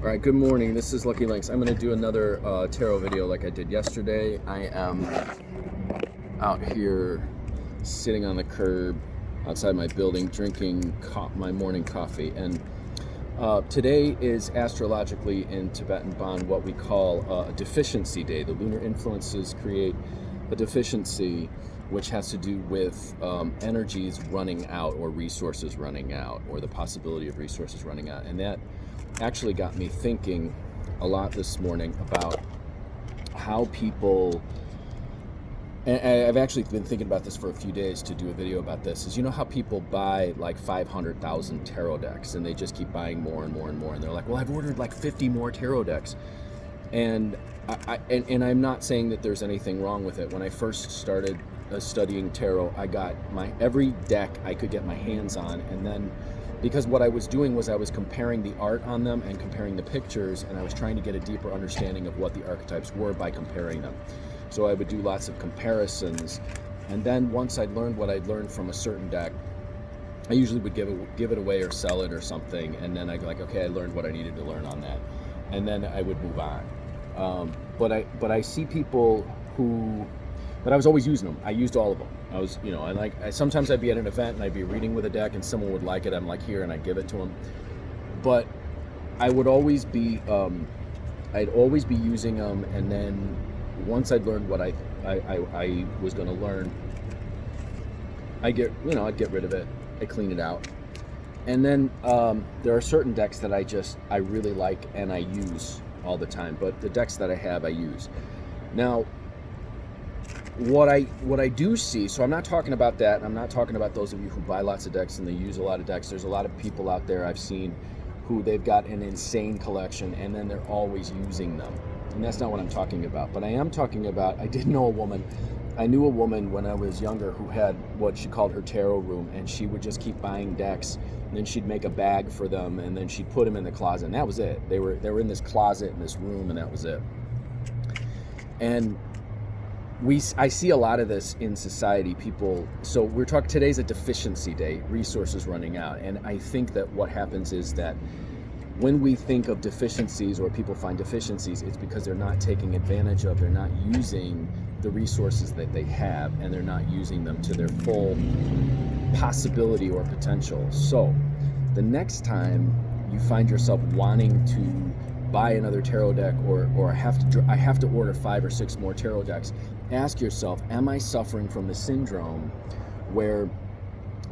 All right, good morning. This is Lucky Links. I'm going to do another tarot video like I did yesterday. I am out here sitting on the curb outside my building drinking my morning coffee. And today is astrologically in Tibetan Bon what we call a deficiency day. The lunar influences create a deficiency which has to do with energies running out or resources running out or the possibility of resources running out. And that actually got me thinking a lot this morning about how people, and I've actually been thinking about this for a few days to do a video about this, is you know how people buy like 500,000 tarot decks and they just keep buying more and more and more, and they're like, well, I've ordered like 50 more tarot decks. And I'm not saying that there's anything wrong with it. When I first started studying tarot, I got every deck I could get my hands on, and then because what I was doing was I was comparing the art on them and comparing the pictures, and I was trying to get a deeper understanding of what the archetypes were by comparing them. So I would do lots of comparisons, and then once I'd learned what I'd learned from a certain deck, I usually would give it away or sell it or something, and then I'd be like, okay, I learned what I needed to learn on that, and then I would move on. But I see people who, but I was always using them. I used all of them. I was, sometimes I'd be at an event and I'd be reading with a deck and someone would like it. I'm like, here, and I'd give it to them. But I would always be, I'd always be using them. And then once I'd learned what I was going to learn, I'd get rid of it. I clean it out. And then there are certain decks that I really like and I use all the time. But the decks that I have, I use. Now, what I do see, so I'm not talking about that, and I'm not talking about those of you who buy lots of decks and they use a lot of decks. There's a lot of people out there I've seen who they've got an insane collection and then they're always using them. And that's not what I'm talking about. But I am talking about, I knew a woman when I was younger who had what she called her tarot room, and she would just keep buying decks, and then she'd make a bag for them, and then she'd put them in the closet, and that was it. They were in this closet in this room, and that was it. And I see a lot of this in society. People, so we're talking, today's a deficiency day, resources running out. And I think that what happens is that when we think of deficiencies or people find deficiencies, it's because they're not taking advantage of, they're not using the resources that they have, and they're not using them to their full possibility or potential. So the next time you find yourself wanting to buy another tarot deck or I have to order 5 or 6 more tarot decks, ask yourself, am I suffering from the syndrome where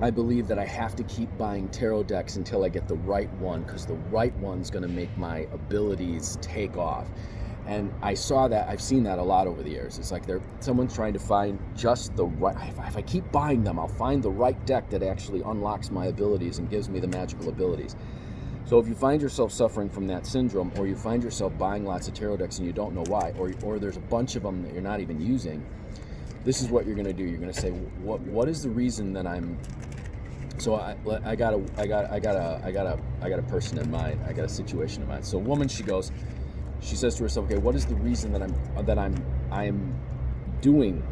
I believe that I have to keep buying tarot decks until I get the right one, because the right one's going to make my abilities take off? And I've seen that a lot over the years. It's like someone's trying to find just the right, if I keep buying them, I'll find the right deck that actually unlocks my abilities and gives me the magical abilities. So if you find yourself suffering from that syndrome, or you find yourself buying lots of tarot decks and you don't know why, or there's a bunch of them that you're not even using, this is what you're going to do. You're going to say, what is the reason that I'm? So I got a person in mind. I got a situation in mind. So a woman, she says to herself, okay, what is the reason that I'm doing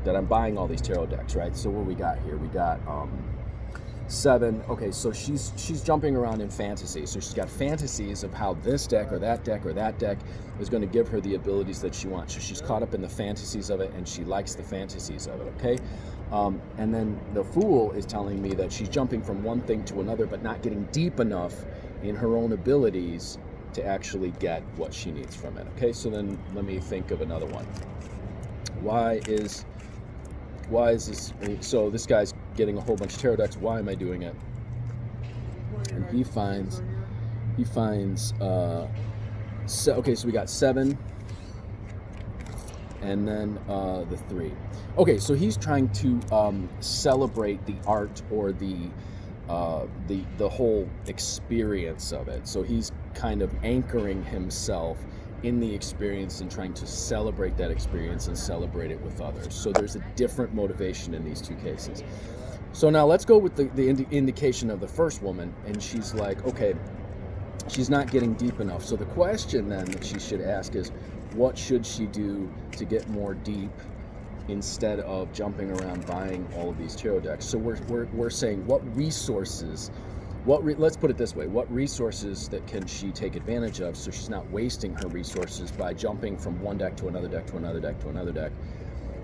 that? I'm buying all these tarot decks, right? So what we got here? We got 7. Okay, so she's jumping around in fantasy. So she's got fantasies of how this deck or that deck or that deck is going to give her the abilities that she wants. So she's caught up in the fantasies of it, and she likes the fantasies of it, okay? And then the Fool is telling me that she's jumping from one thing to another, but not getting deep enough in her own abilities to actually get what she needs from it, okay? So then let me think of another one. Why is this? So this guy's getting a whole bunch of tarot decks. Why am I doing it? And he finds okay, so we got 7 and then the 3. Okay, so he's trying to celebrate the art or the whole experience of it. So he's kind of anchoring himself in the experience and trying to celebrate that experience and celebrate it with others. So there's a different motivation in these two cases. So now let's go with the indication of the first woman, and she's like, okay, she's not getting deep enough. So the question then that she should ask is, what should she do to get more deep instead of jumping around buying all of these tarot decks? So we're saying, what resources let's put it this way, what resources that can she take advantage of so she's not wasting her resources by jumping from one deck to another deck to another deck to another deck?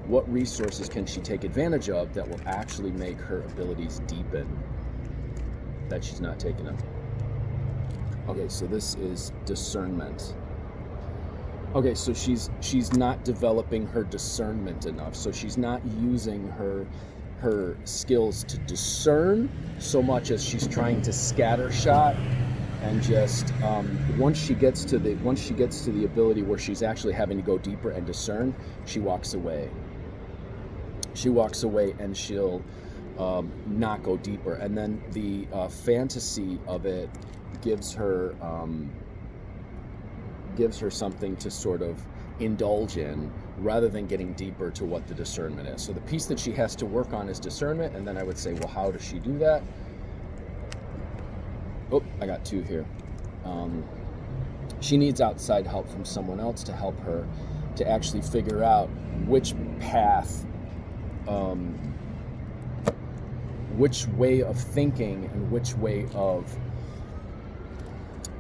What resources can she take advantage of that will actually make her abilities deepen that she's not taking them? Okay, so this is discernment. Okay, so she's not developing her discernment enough. So she's not using her skills to discern so much as she's trying to scattershot, and just once she gets to the ability where she's actually having to go deeper and discern, she walks away. She walks away and she'll not go deeper, and then the fantasy of it gives her something to sort of indulge in, rather than getting deeper to what the discernment is. So the piece that she has to work on is discernment, and then I would say, well, how does she do that? Oh, I got two here. She needs outside help from someone else to help her to actually figure out which path, which way of thinking and which way of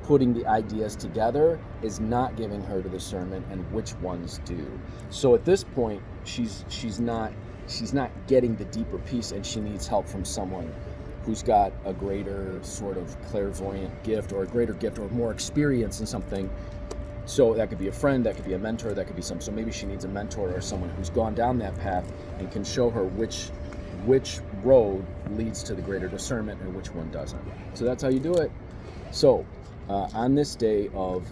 putting the ideas together is not giving her the discernment, and which ones do. So at this point, she's not getting the deeper piece, and she needs help from someone who's got a greater sort of clairvoyant gift, or a greater gift, or more experience in something. So that could be a friend, that could be a mentor, that could be so maybe she needs a mentor or someone who's gone down that path and can show her which road leads to the greater discernment and which one doesn't. So that's how you do it. So on this day of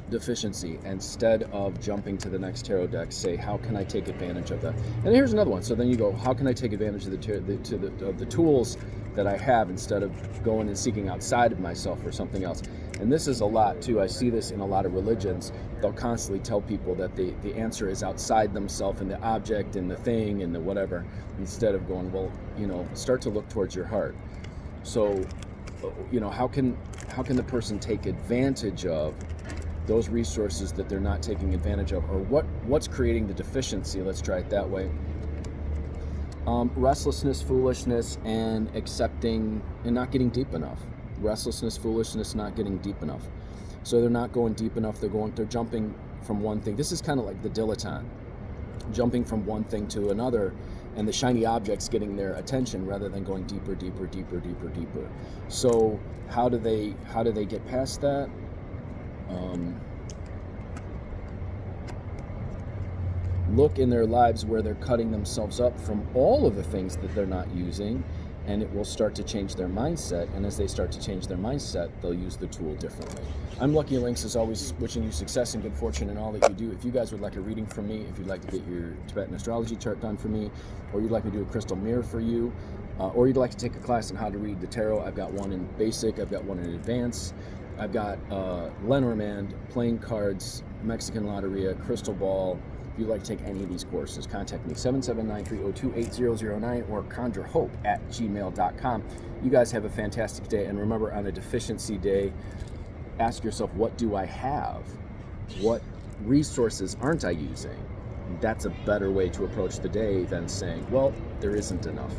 deficiency, instead of jumping to the next tarot deck, say, how can I take advantage of that? And here's another one. So then you go, how can I take advantage of the tools that I have, instead of going and seeking outside of myself for something else? And this is a lot too. I see this in a lot of religions. They'll constantly tell people that the answer is outside themselves, and the object and the thing and the whatever, instead of going, well, start to look towards your heart. So, how can the person take advantage of those resources that they're not taking advantage of, or what's creating the deficiency? Let's try it that way. Restlessness, foolishness, and accepting and not getting deep enough. Restlessness, foolishness, not getting deep enough. So they're not going deep enough. They're jumping from one thing. This is kind of like the dilettante, jumping from one thing to another, and the shiny objects getting their attention rather than going deeper, deeper, deeper, deeper, deeper. So how do they get past that? Look in their lives where they're cutting themselves up from all of the things that they're not using, and it will start to change their mindset. And as they start to change their mindset, they'll use the tool differently. I'm Lucky Links, as always, wishing you success and good fortune in all that you do. If you guys would like a reading from me, if you'd like to get your Tibetan astrology chart done for me, or you'd like me to do a crystal mirror for you, or you'd like to take a class on how to read the tarot, I've got one in basic, I've got one in advanced. I've got Lenormand, playing cards, Mexican Loteria, crystal ball. If you'd like to take any of these courses, contact me, 779-302-8009, or conjurehope@gmail.com. You guys have a fantastic day, and remember, on a deficiency day, ask yourself, what do I have? What resources aren't I using? That's a better way to approach the day than saying, well, there isn't enough.